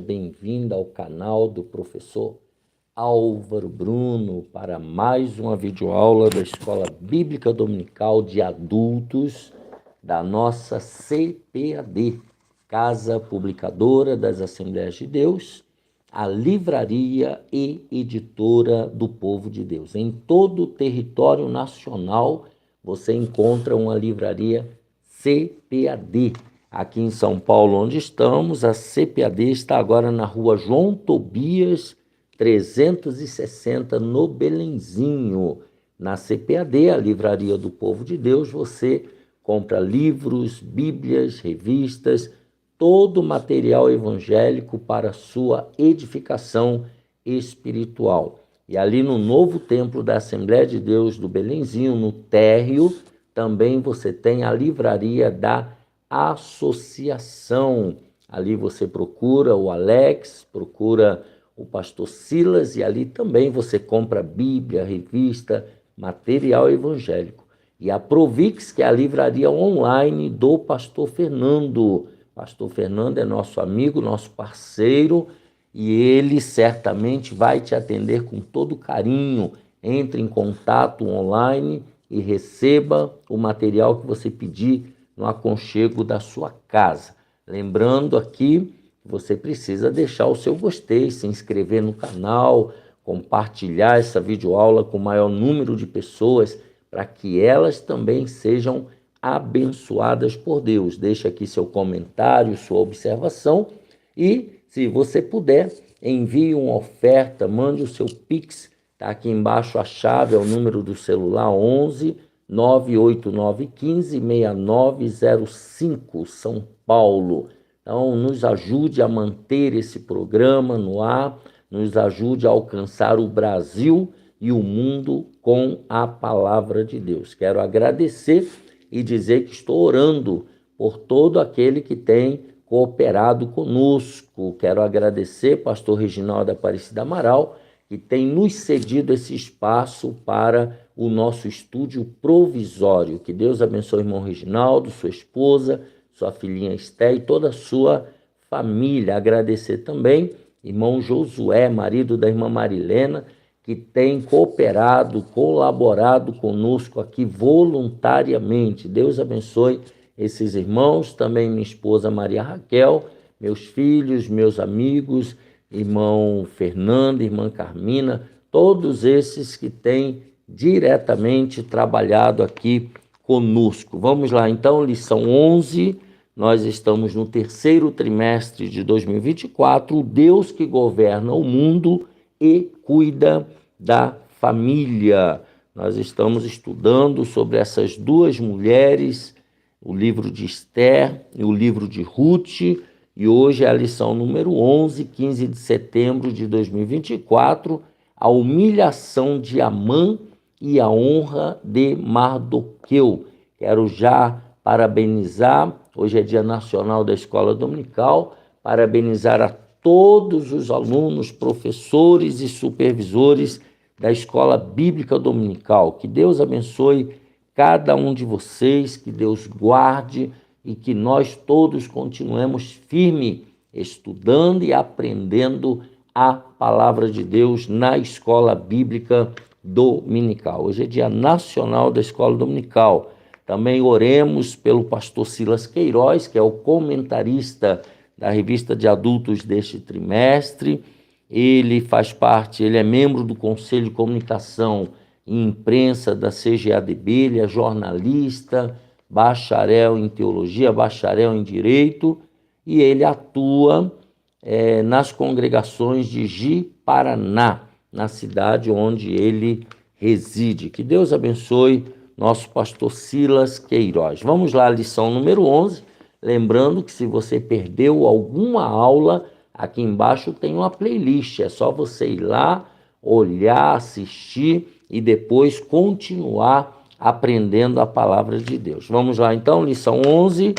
Bem-vinda ao canal do professor Álvaro Bruno para mais uma videoaula da Escola Bíblica Dominical de Adultos da nossa CPAD, Casa Publicadora das Assembleias de Deus, a livraria e editora do povo de Deus. Em todo o território nacional você encontra uma livraria CPAD. Aqui em São Paulo, onde estamos, a CPAD está agora na rua João Tobias, 360, no Belenzinho. Na CPAD, a Livraria do Povo de Deus, você compra livros, bíblias, revistas, todo o material evangélico para sua edificação espiritual. E ali no novo templo da Assembleia de Deus do Belenzinho, no térreo, também você tem a livraria da Associação. Ali você procura o Alex, procura o pastor Silas, e ali também você compra Bíblia, revista, material evangélico. E a Provix, que é a livraria online do pastor Fernando. Pastor Fernando é nosso amigo, nosso parceiro, e ele certamente vai te atender com todo carinho. Entre em contato online e receba o material que você pedir no aconchego da sua casa. Lembrando aqui que você precisa deixar o seu gostei, se inscrever no canal, compartilhar essa videoaula com o maior número de pessoas, para que elas também sejam abençoadas por Deus. Deixe aqui seu comentário, sua observação, e se você puder, envie uma oferta, mande o seu Pix, está aqui embaixo a chave, é o número do celular 11 98915 6905, São Paulo. Então, nos ajude a manter esse programa no ar, nos ajude a alcançar o Brasil e o mundo com a palavra de Deus. Quero agradecer e dizer que estou orando por todo aquele que tem cooperado conosco. Quero agradecer pastor Reginaldo Aparecida Amaral, que tem nos cedido esse espaço para o nosso estúdio provisório. Que Deus abençoe o irmão Reginaldo, sua esposa, sua filhinha Esté e toda a sua família. Agradecer também irmão Josué, marido da irmã Marilena, que tem cooperado, colaborado conosco aqui voluntariamente. Deus abençoe esses irmãos, também minha esposa Maria Raquel, meus filhos, meus amigos, irmão Fernando, irmã Carmina, todos esses que têm diretamente trabalhado aqui conosco. Vamos lá, então, lição 11, nós estamos no terceiro trimestre de 2024, o Deus que governa o mundo e cuida da família. Nós estamos estudando sobre essas duas mulheres, o livro de Esther e o livro de Ruth, e hoje é a lição número 11, 15 de setembro de 2024, a humilhação de Amã e a honra de Mardoqueu. Quero já parabenizar, hoje é Dia Nacional da Escola Dominical, parabenizar a todos os alunos, professores e supervisores da Escola Bíblica Dominical. Que Deus abençoe cada um de vocês, que Deus guarde e que nós todos continuemos firme, estudando e aprendendo a palavra de Deus na Escola Bíblica Dominical. Hoje é Dia Nacional da Escola Dominical. Também oremos pelo pastor Silas Queiroz, que é o comentarista da revista de adultos deste trimestre. Ele faz parte, ele é membro do Conselho de Comunicação e Imprensa da CGADB, ele é jornalista, bacharel em teologia, bacharel em direito, e ele atua nas congregações de Ji-Paraná, na cidade onde ele reside. Que Deus abençoe nosso pastor Silas Queiroz. Vamos lá, lição número 11, lembrando que se você perdeu alguma aula, aqui embaixo tem uma playlist, é só você ir lá, olhar, assistir e depois continuar aprendendo a palavra de Deus. Vamos lá então, lição 11,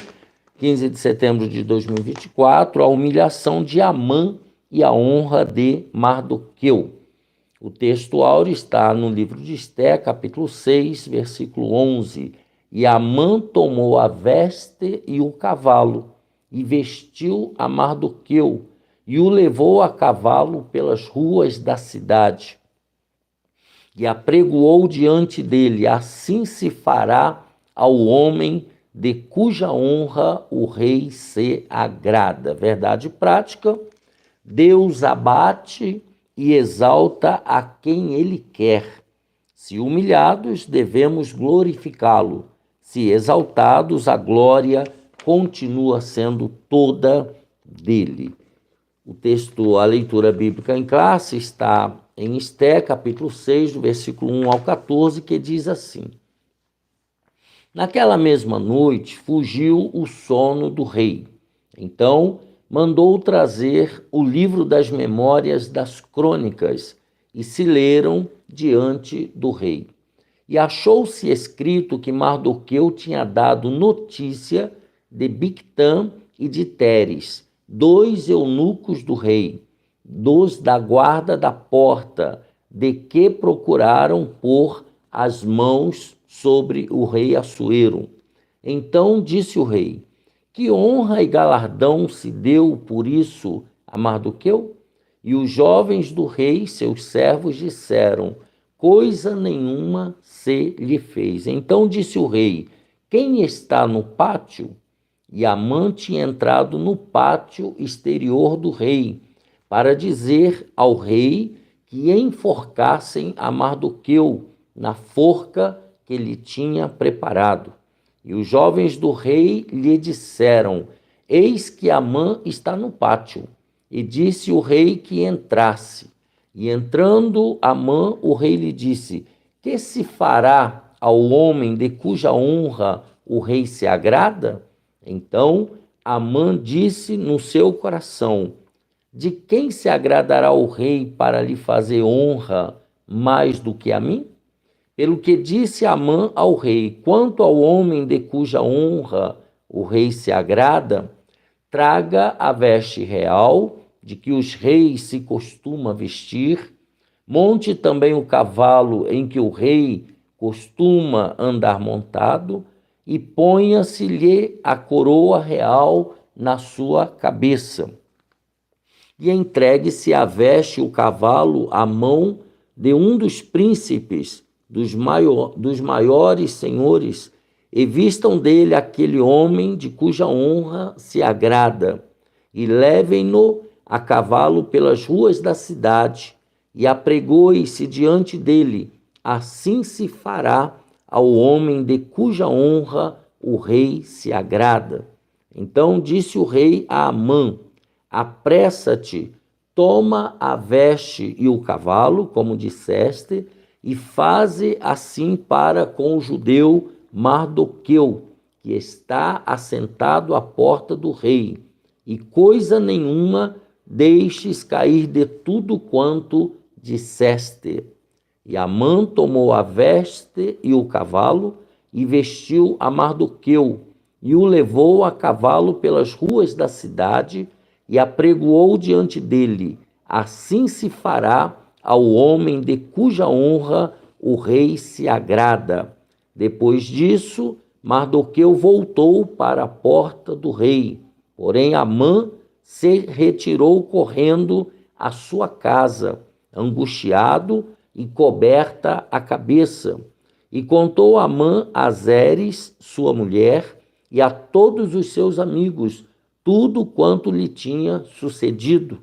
15 de setembro de 2024, a humilhação de Amã e a honra de Mardoqueu. O texto áureo está no livro de Esther, capítulo 6, versículo 11. E Amã tomou a veste e o cavalo, e vestiu a Mardoqueu, e o levou a cavalo pelas ruas da cidade e apregoou diante dele: assim se fará ao homem de cuja honra o rei se agrada. Verdade prática: Deus abate e exalta a quem ele quer. Se humilhados, devemos glorificá-lo. Se exaltados, a glória continua sendo toda dele. O texto, a leitura bíblica em classe está em Esté, capítulo 6, do versículo 1 ao 14, que diz assim: Naquela mesma noite fugiu o sono do rei. Então mandou trazer o livro das memórias das crônicas e se leram diante do rei. E achou-se escrito que Mardoqueu tinha dado notícia de Bigtã e de Teres, dois eunucos do rei, dos da guarda da porta, de que procuraram pôr as mãos sobre o rei Assuero. Então disse o rei: que honra e galardão se deu por isso a Mardoqueu? E os jovens do rei, seus servos, disseram: coisa nenhuma se lhe fez. Então disse o rei: quem está no pátio? E Amã tinha entrado no pátio exterior do rei, para dizer ao rei que enforcassem a Mardoqueu na forca que lhe tinha preparado. E os jovens do rei lhe disseram: eis que Amã está no pátio. E disse o rei que entrasse. E entrando Amã, o rei lhe disse: que se fará ao homem de cuja honra o rei se agrada? Então Amã disse no seu coração: de quem se agradará o rei para lhe fazer honra mais do que a mim? Pelo que disse Amã ao rei: quanto ao homem de cuja honra o rei se agrada, traga a veste real de que os reis se costuma vestir, monte também o cavalo em que o rei costuma andar montado, e ponha-se-lhe a coroa real na sua cabeça. E entregue-se a veste e o cavalo à mão de um dos príncipes, dos maiores senhores, e vistam dele aquele homem de cuja honra se agrada, e levem-no a cavalo pelas ruas da cidade, e apregoe-se diante dele. Assim se fará ao homem de cuja honra o rei se agrada. Então disse o rei a Amã: apressa-te, toma a veste e o cavalo, como disseste, e faze assim para com o judeu Mardoqueu, que está assentado à porta do rei, e coisa nenhuma deixes cair de tudo quanto disseste. E Amã tomou a veste e o cavalo, e vestiu a Mardoqueu, e o levou a cavalo pelas ruas da cidade, e apregoou diante dele: assim se fará ao homem de cuja honra o rei se agrada. Depois disso, Mardoqueu voltou para a porta do rei, porém Amã se retirou correndo à sua casa, angustiado e coberta a cabeça. E contou Amã a Zeres, sua mulher, e a todos os seus amigos, tudo quanto lhe tinha sucedido.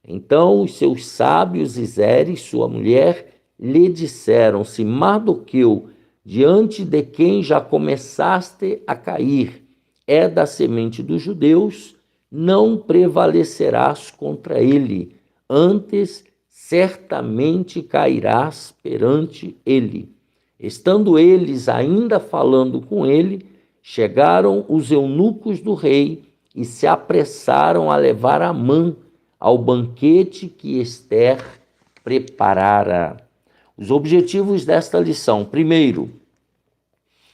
Então os seus sábios e Zeres, sua mulher, lhe disseram: se Mardoqueu, diante de quem já começaste a cair, é da semente dos judeus, não prevalecerás contra ele, antes certamente cairás perante ele. Estando eles ainda falando com ele, chegaram os eunucos do rei e se apressaram a levar Amã ao banquete que Ester preparara. Os objetivos desta lição: primeiro,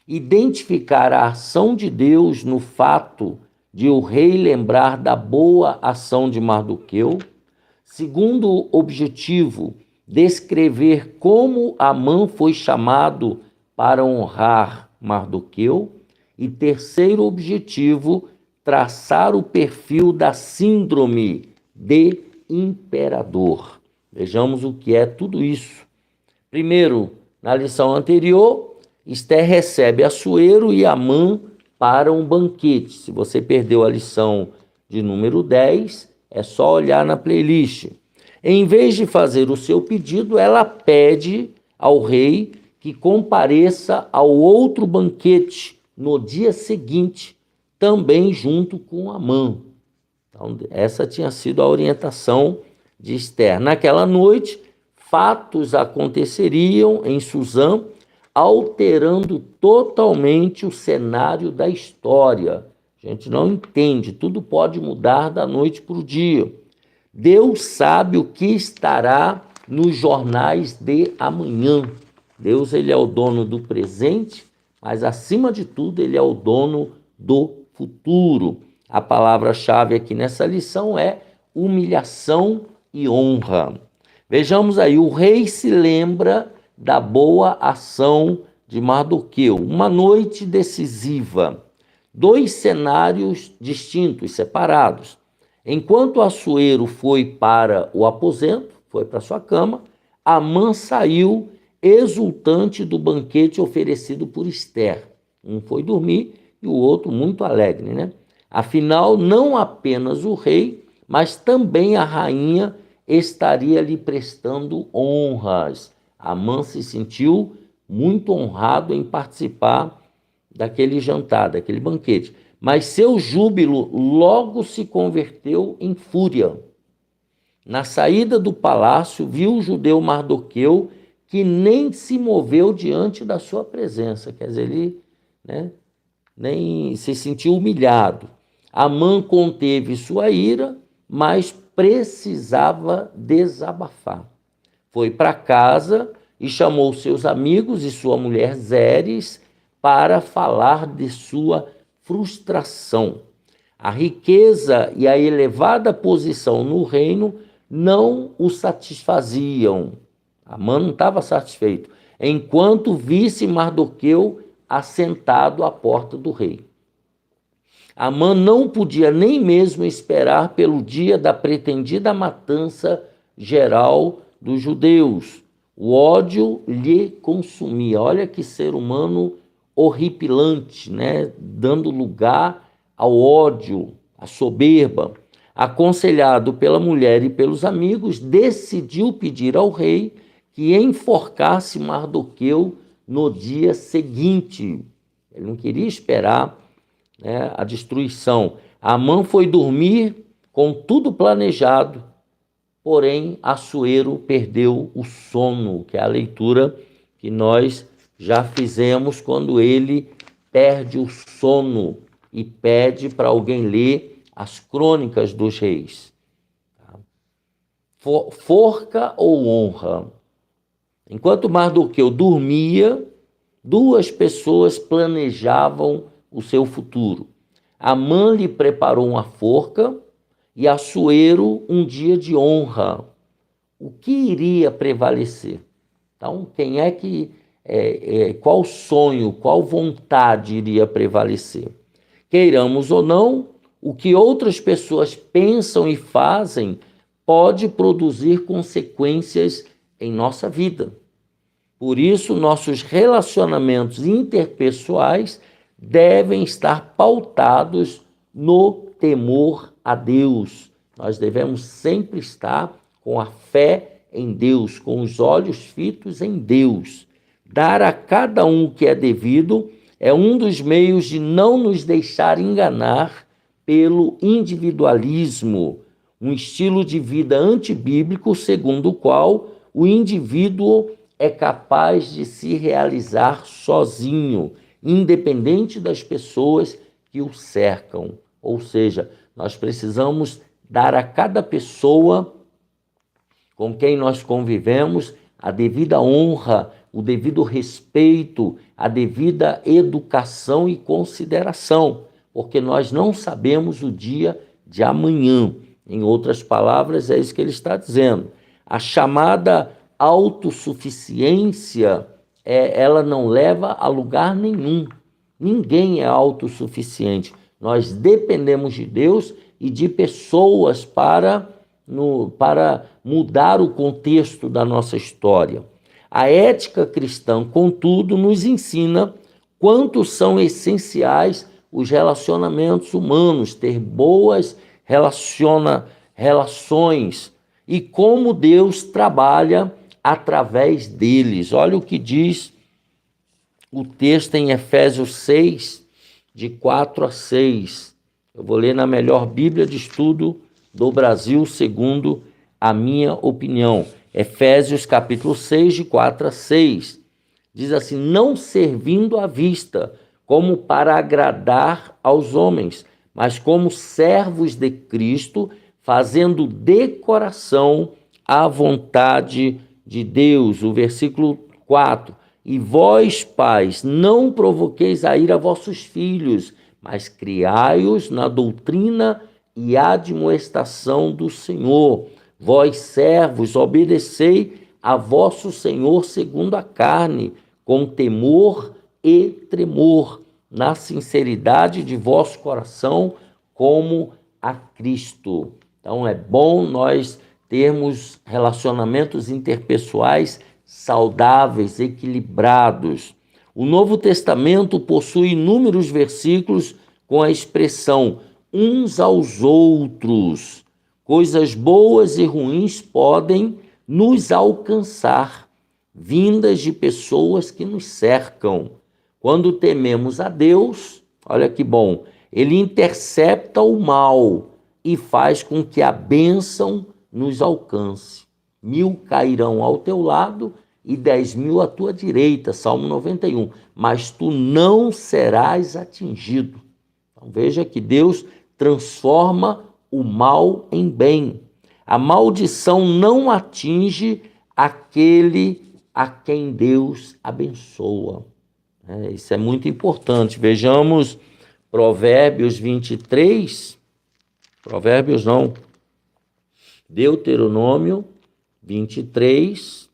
identificar a ação de Deus no fato de o rei lembrar da boa ação de Mardoqueu. Segundo objetivo, descrever como Amã foi chamado para honrar Mardoqueu. E terceiro objetivo, traçar o perfil da síndrome de imperador. Vejamos o que é tudo isso. Primeiro, na lição anterior, Esther recebe Assuero e Amã para um banquete. Se você perdeu a lição de número 10, é só olhar na playlist. Em vez de fazer o seu pedido, ela pede ao rei que compareça ao outro banquete no dia seguinte, também junto com Amã. Então, essa tinha sido a orientação de Esther. Naquela noite, fatos aconteceriam em Suzã, alterando totalmente o cenário da história. A gente não entende, tudo pode mudar da noite para o dia. Deus sabe o que estará nos jornais de amanhã. Deus, ele é o dono do presente, mas acima de tudo, ele é o dono do futuro. A palavra-chave aqui nessa lição é humilhação e honra. Vejamos aí, o rei se lembra da boa ação de Mardoqueu. Uma noite decisiva, 2 cenários distintos, separados. Enquanto Assuero foi para o aposento, foi para sua cama, Amã saiu exultante do banquete oferecido por Esther. Um foi dormir e o outro muito alegre, né? Afinal, não apenas o rei, mas também a rainha estaria lhe prestando honras. Amã se sentiu muito honrado em participar daquele jantar, daquele banquete. Mas seu júbilo logo se converteu em fúria. Na saída do palácio, viu o judeu Mardoqueu, que nem se moveu diante da sua presença. Quer dizer, ele, nem se sentiu humilhado. Amã conteve sua ira, mas precisava desabafar. Foi para casa e chamou seus amigos e sua mulher Zeres para falar de sua frustração. A riqueza e a elevada posição no reino não o satisfaziam. Amã não estava satisfeito, enquanto visse Mardoqueu assentado à porta do rei. Amã não podia nem mesmo esperar pelo dia da pretendida matança geral dos judeus. O ódio lhe consumia. Olha que ser humano horripilante, dando lugar ao ódio, à soberba. Aconselhado pela mulher e pelos amigos, decidiu pedir ao rei que enforcasse Mardoqueu no dia seguinte. Ele não queria esperar a destruição. Amã foi dormir com tudo planejado, porém Assuero perdeu o sono, que é a leitura que nós já fizemos quando ele perde o sono e pede para alguém ler as crônicas dos reis. Forca ou honra? Enquanto Mardoqueu dormia, 2 pessoas planejavam o seu futuro. Amã lhe preparou uma forca e Assuero um dia de honra. O que iria prevalecer? Então, quem é que qual sonho, qual vontade iria prevalecer? Queiramos ou não, o que outras pessoas pensam e fazem pode produzir consequências em nossa vida. Por isso, nossos relacionamentos interpessoais devem estar pautados no temor a Deus. Nós devemos sempre estar com a fé em Deus, com os olhos fitos em Deus. Dar a cada um o que é devido é um dos meios de não nos deixar enganar pelo individualismo, um estilo de vida antibíblico segundo o qual o indivíduo é capaz de se realizar sozinho, independente das pessoas que o cercam. Ou seja, nós precisamos dar a cada pessoa com quem nós convivemos a devida honra, o devido respeito, a devida educação e consideração, porque nós não sabemos o dia de amanhã. Em outras palavras, é isso que ele está dizendo. A chamada autossuficiência, ela não leva a lugar nenhum. Ninguém é autossuficiente. Nós dependemos de Deus e de pessoas para para mudar o contexto da nossa história. A ética cristã, contudo, nos ensina quanto são essenciais os relacionamentos humanos, ter boas relações e como Deus trabalha através deles. Olha o que diz o texto em Efésios 6, de 4 a 6. Eu vou ler na melhor Bíblia de estudo do Brasil, segundo a minha opinião. Efésios capítulo 6, de 4 a 6. Diz assim: não servindo à vista, como para agradar aos homens, mas como servos de Cristo, fazendo de coração a vontade de Deus. O versículo 4. E vós, pais, não provoqueis a ira vossos filhos, mas criai-os na doutrina e admoestação do Senhor. Vós, servos, obedecei a vosso Senhor segundo a carne, com temor e tremor, na sinceridade de vosso coração, como a Cristo. Então é bom nós termos relacionamentos interpessoais saudáveis, equilibrados. O Novo Testamento possui inúmeros versículos com a expressão uns aos outros. Coisas boas e ruins podem nos alcançar, vindas de pessoas que nos cercam. Quando tememos a Deus, olha que bom, Ele intercepta o mal e faz com que a bênção nos alcance. 1000 cairão ao teu lado e 10.000 à tua direita, Salmo 91, mas tu não serás atingido. Então veja que Deus transforma o mal em bem. A maldição não atinge aquele a quem Deus abençoa. Isso é muito importante. Vejamos Provérbios 23, Deuteronômio 23,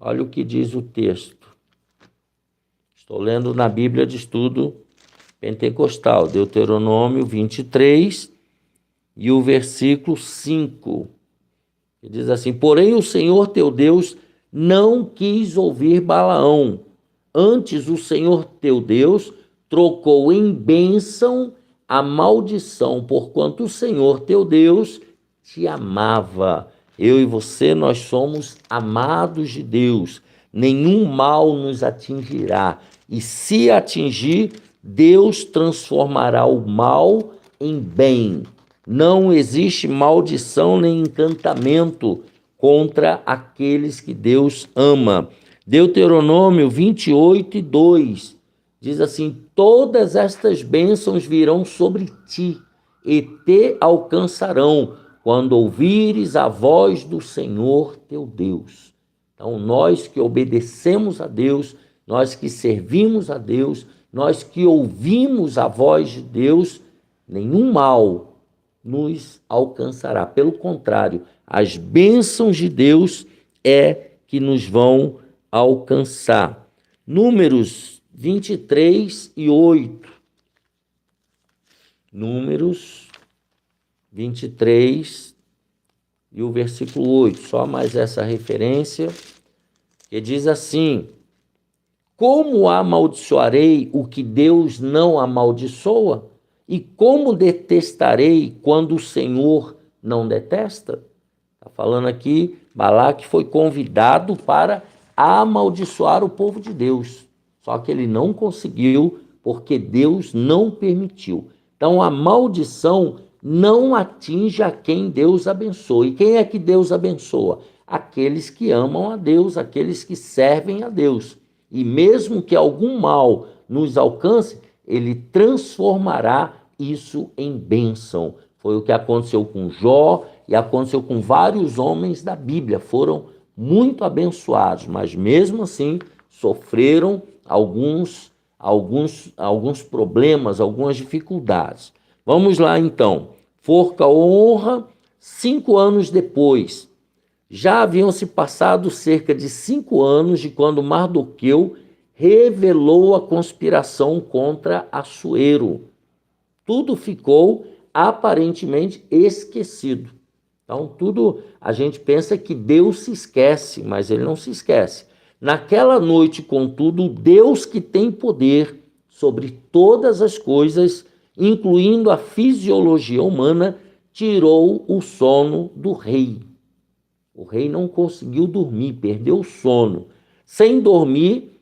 olha o que diz o texto. Estou lendo na Bíblia de Estudo Pentecostal, Deuteronômio 23 e o versículo 5. Que diz assim: porém o Senhor teu Deus não quis ouvir Balaão, antes o Senhor teu Deus trocou em bênção a maldição, porquanto o Senhor teu Deus te amava. Eu e você, nós somos amados de Deus. Nenhum mal nos atingirá. E se atingir, Deus transformará o mal em bem. Não existe maldição nem encantamento contra aqueles que Deus ama. Deuteronômio 28, 2 diz assim: todas estas bênçãos virão sobre ti e te alcançarão quando ouvires a voz do Senhor teu Deus. Então, nós que obedecemos a Deus, nós que servimos a Deus, nós que ouvimos a voz de Deus, nenhum mal nos alcançará. Pelo contrário, as bênçãos de Deus é que nos vão alcançar. Números 23 e 8. Números 23 e o versículo 8. Só mais essa referência, que diz assim: como amaldiçoarei o que Deus não amaldiçoa? E como detestarei quando o Senhor não detesta? Está falando aqui, Balaque foi convidado para amaldiçoar o povo de Deus. Só que ele não conseguiu, porque Deus não permitiu. Então a maldição não atinge a quem Deus abençoa. E quem é que Deus abençoa? Aqueles que amam a Deus, aqueles que servem a Deus. E mesmo que algum mal nos alcance, Ele transformará isso em bênção. Foi o que aconteceu com Jó e aconteceu com vários homens da Bíblia. Foram muito abençoados, mas mesmo assim sofreram alguns problemas, algumas dificuldades. Vamos lá então. Forca honra, 5 anos depois. Já haviam se passado cerca de 5 anos de quando Mardoqueu revelou a conspiração contra Assuero. Tudo ficou aparentemente esquecido. Então, tudo a gente pensa que Deus se esquece, mas ele não se esquece. Naquela noite, contudo, Deus que tem poder sobre todas as coisas, incluindo a fisiologia humana, tirou o sono do rei. O rei não conseguiu dormir, perdeu o sono. Sem dormir,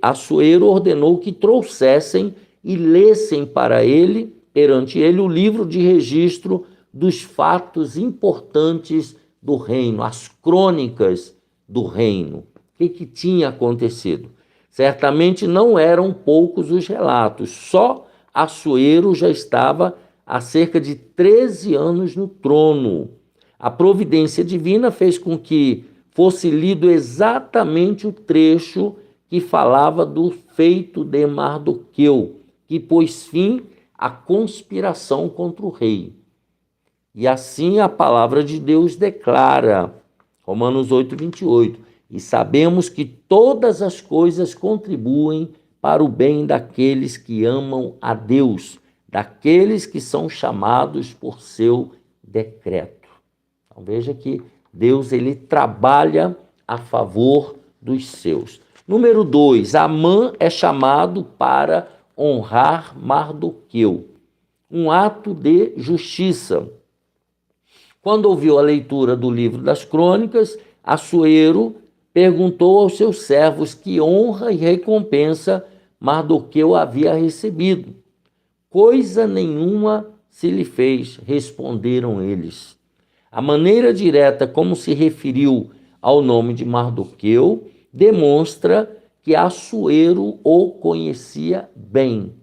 Assuero ordenou que trouxessem e lessem para ele, perante ele, o livro de registro dos fatos importantes do reino, as crônicas do reino. O que tinha acontecido? Certamente não eram poucos os relatos, só Assuero já estava há cerca de 13 anos no trono. A providência divina fez com que fosse lido exatamente o trecho que falava do feito de Mardoqueu, que pôs fim à conspiração contra o rei. E assim a palavra de Deus declara, Romanos 8, 28, e sabemos que todas as coisas contribuem para o bem daqueles que amam a Deus, daqueles que são chamados por seu decreto. Então veja que Deus ele trabalha a favor dos seus. Número 2, Amã é chamado para honrar Mardoqueu, um ato de justiça. Quando ouviu a leitura do livro das crônicas, Assuero perguntou aos seus servos que honra e recompensa Mardoqueu havia recebido. Coisa nenhuma se lhe fez, responderam eles. A maneira direta como se referiu ao nome de Mardoqueu demonstra que Assuero o conhecia bem.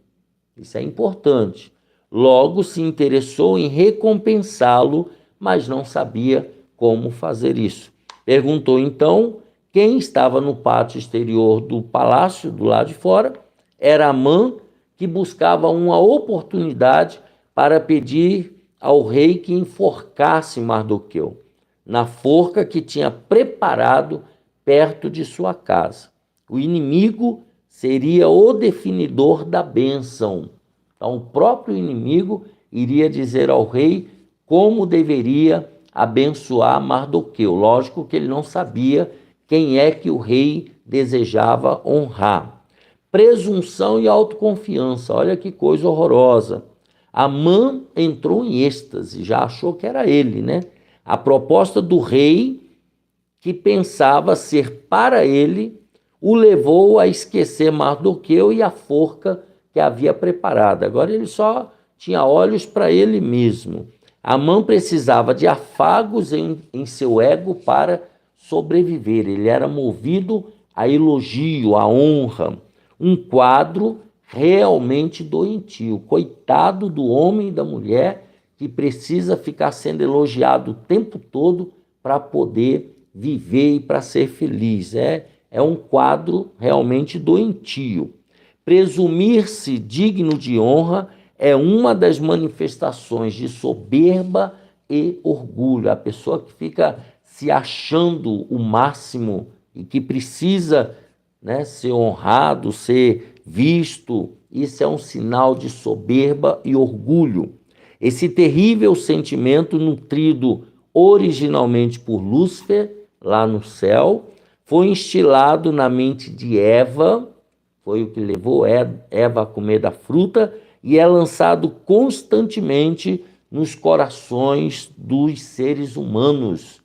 Isso é importante. Logo se interessou em recompensá-lo, mas não sabia como fazer isso. Perguntou então quem estava no pátio exterior do palácio, do lado de fora. Era Amã, que buscava uma oportunidade para pedir ao rei que enforcasse Mardoqueu, na forca que tinha preparado perto de sua casa. O inimigo seria o definidor da bênção. Então, o próprio inimigo iria dizer ao rei como deveria abençoar Mardoqueu. Lógico que ele não sabia quem é que o rei desejava honrar. Presunção e autoconfiança, olha que coisa horrorosa. Amã entrou em êxtase, já achou que era ele, né? A proposta do rei, que pensava ser para ele, o levou a esquecer Mardoqueu e a forca que havia preparado. Agora ele só tinha olhos para ele mesmo. Amã precisava de afagos em seu ego para sobreviver. Ele era movido a elogio, a honra. Um quadro realmente doentio. Coitado do homem e da mulher que precisa ficar sendo elogiado o tempo todo para poder viver e para ser feliz. É um quadro realmente doentio. Presumir-se digno de honra é uma das manifestações de soberba e orgulho. A pessoa que fica se achando o máximo e que precisa, né, ser honrado, ser visto, isso é um sinal de soberba e orgulho. Esse terrível sentimento, nutrido originalmente por Lúcifer, lá no céu, foi instilado na mente de Eva, foi o que levou Eva a comer da fruta, e é lançado constantemente nos corações dos seres humanos,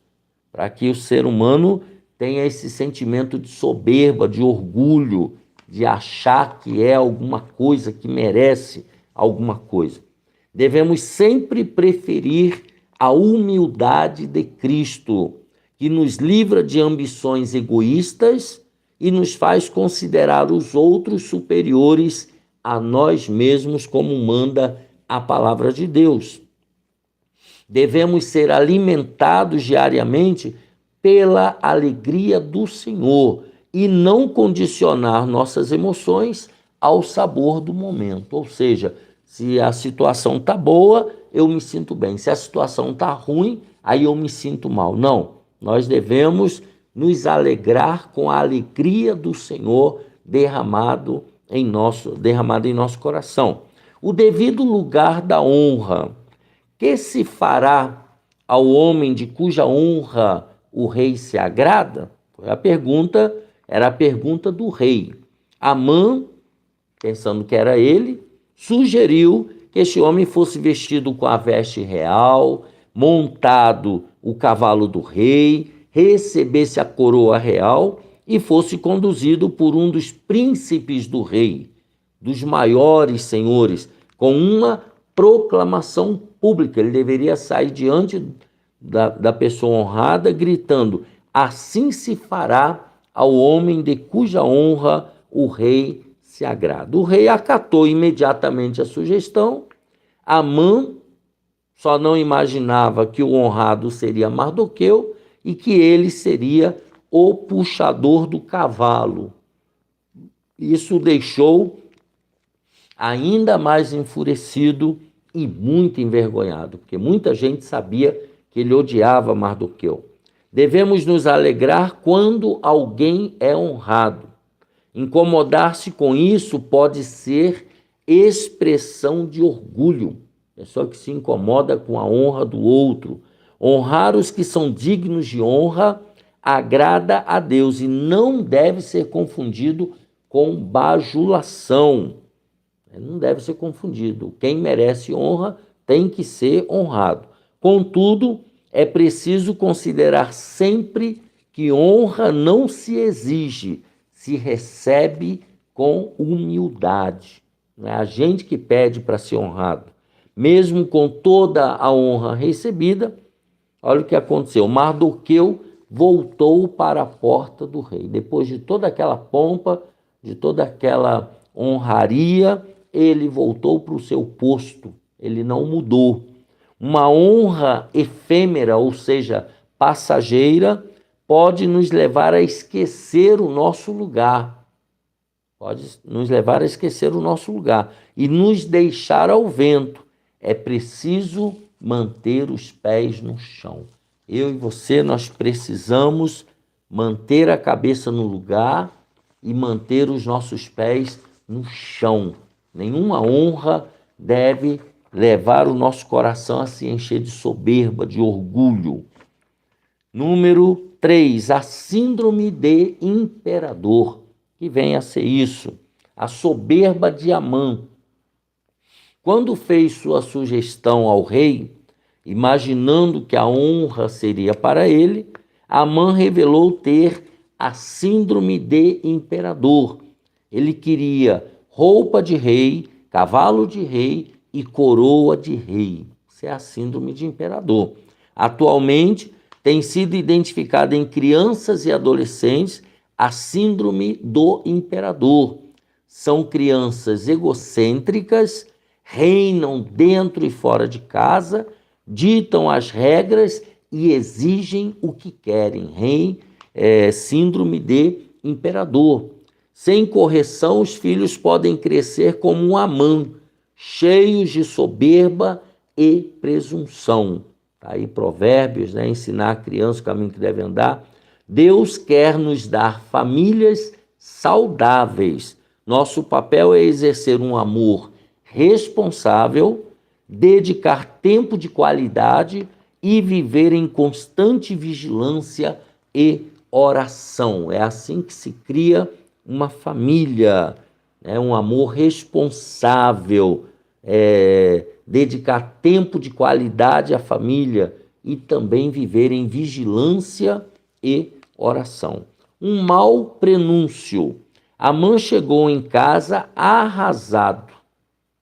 para que o ser humano tenha esse sentimento de soberba, de orgulho, de achar que é alguma coisa, que merece alguma coisa. Devemos sempre preferir a humildade de Cristo, que nos livra de ambições egoístas e nos faz considerar os outros superiores a nós mesmos, como manda a palavra de Deus. Devemos ser alimentados diariamente pela alegria do Senhor e não condicionar nossas emoções ao sabor do momento. Ou seja, se a situação está boa, eu me sinto bem. Se a situação está ruim, aí eu me sinto mal. Não, nós devemos nos alegrar com a alegria do Senhor derramado em nosso coração. O devido lugar da honra. Que se fará ao homem de cuja honra o rei se agrada? Era a pergunta do rei. Amã, pensando que era ele, sugeriu que este homem fosse vestido com a veste real, montado o cavalo do rei, recebesse a coroa real e fosse conduzido por um dos príncipes do rei, dos maiores senhores, com uma proclamação pública. Ele deveria sair diante da pessoa honrada, gritando: assim se fará ao homem de cuja honra o rei se agrada. O rei acatou imediatamente a sugestão. Amã só não imaginava que o honrado seria Mardoqueu e que ele seria o puxador do cavalo. Isso o deixou ainda mais enfurecido e muito envergonhado, porque muita gente sabia que ele odiava Mardoqueu. Devemos nos alegrar quando alguém é honrado. Incomodar-se com isso pode ser expressão de orgulho. Pessoa que se incomoda com a honra do outro. Honrar os que são dignos de honra agrada a Deus e não deve ser confundido com bajulação. Não deve ser confundido. Quem merece honra tem que ser honrado. Contudo, é preciso considerar sempre que honra não se exige, se recebe com humildade. Não é a gente que pede para ser honrado. Mesmo com toda a honra recebida, olha o que aconteceu. Mardoqueu voltou para a porta do rei. Depois de toda aquela pompa, de toda aquela honraria, ele voltou para o seu posto. Ele não mudou. Uma honra efêmera, ou seja, passageira, pode nos levar a esquecer o nosso lugar. Pode nos levar a esquecer o nosso lugar e nos deixar ao vento. É preciso manter os pés no chão. Eu e você, nós precisamos manter a cabeça no lugar e manter os nossos pés no chão. Nenhuma honra deve levar o nosso coração a se encher de soberba, de orgulho. Número 3, a síndrome de imperador, que vem a ser isso, a soberba de Amã. Quando fez sua sugestão ao rei, imaginando que a honra seria para ele, Amã revelou ter a síndrome de imperador. Ele queria roupa de rei, cavalo de rei e coroa de rei. Isso é a síndrome de imperador. Atualmente, tem sido identificada em crianças e adolescentes a síndrome do imperador. São crianças egocêntricas, reinam dentro e fora de casa, ditam as regras e exigem o que querem. Síndrome de imperador. Sem correção, os filhos podem crescer como um Amã, cheios de soberba e presunção. Tá aí Provérbios, né? Ensinar a criança o caminho que deve andar. Deus quer nos dar famílias saudáveis. Nosso papel é exercer um amor responsável, dedicar tempo de qualidade e viver em constante vigilância e oração. É assim que se cria uma família, né? Um amor responsável, dedicar tempo de qualidade à família e também viver em vigilância e oração. Um mau prenúncio. Amã chegou em casa arrasado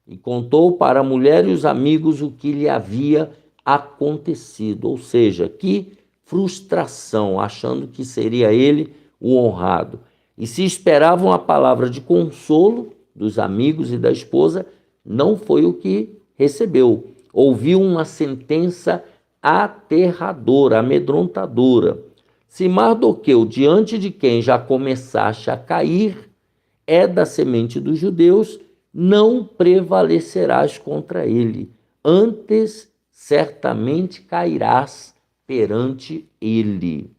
e contou para a mulher e os amigos o que lhe havia acontecido, ou seja, que frustração, achando que seria ele o honrado. E se esperavam a palavra de consolo dos amigos e da esposa, não foi o que recebeu. Ouviu uma sentença aterradora, amedrontadora. Se Mardoqueu, diante de quem já começaste a cair, é da semente dos judeus, não prevalecerás contra ele. Antes, certamente cairás perante ele.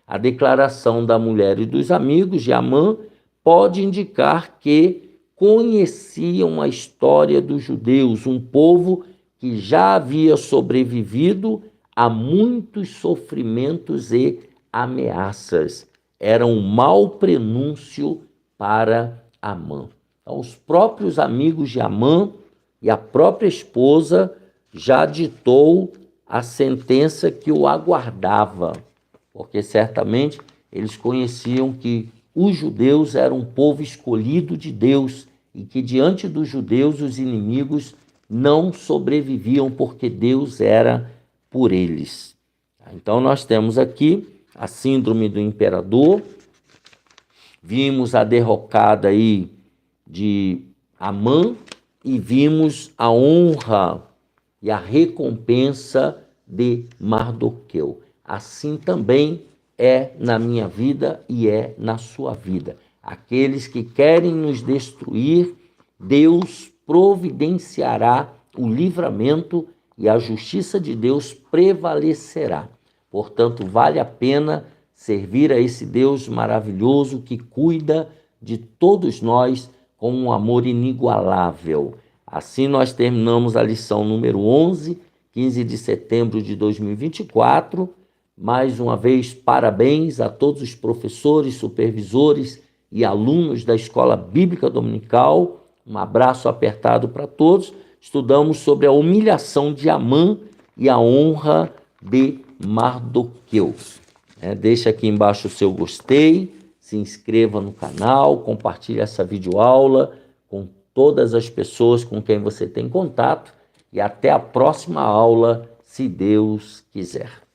A declaração da mulher e dos amigos de Amã pode indicar que conheciam a história dos judeus, um povo que já havia sobrevivido a muitos sofrimentos e ameaças. Era um mau prenúncio para Amã. Então, os próprios amigos de Amã e a própria esposa já ditou a sentença que o aguardava, porque certamente eles conheciam que os judeus eram um povo escolhido de Deus e que diante dos judeus os inimigos não sobreviviam porque Deus era por eles. Então nós temos aqui a síndrome do imperador, vimos a derrocada aí de Amã e vimos a honra e a recompensa de Mardoqueu. Assim também é na minha vida e é na sua vida. Aqueles que querem nos destruir, Deus providenciará o livramento e a justiça de Deus prevalecerá. Portanto, vale a pena servir a esse Deus maravilhoso que cuida de todos nós com um amor inigualável. Assim nós terminamos a lição número 11, 15 de setembro de 2024. Mais uma vez, parabéns a todos os professores, supervisores e alunos da Escola Bíblica Dominical. Um abraço apertado para todos. Estudamos sobre a humilhação de Amã e a honra de Mardoqueu. Deixa aqui embaixo o seu gostei, se inscreva no canal, compartilhe essa videoaula com todas as pessoas com quem você tem contato e até a próxima aula, se Deus quiser.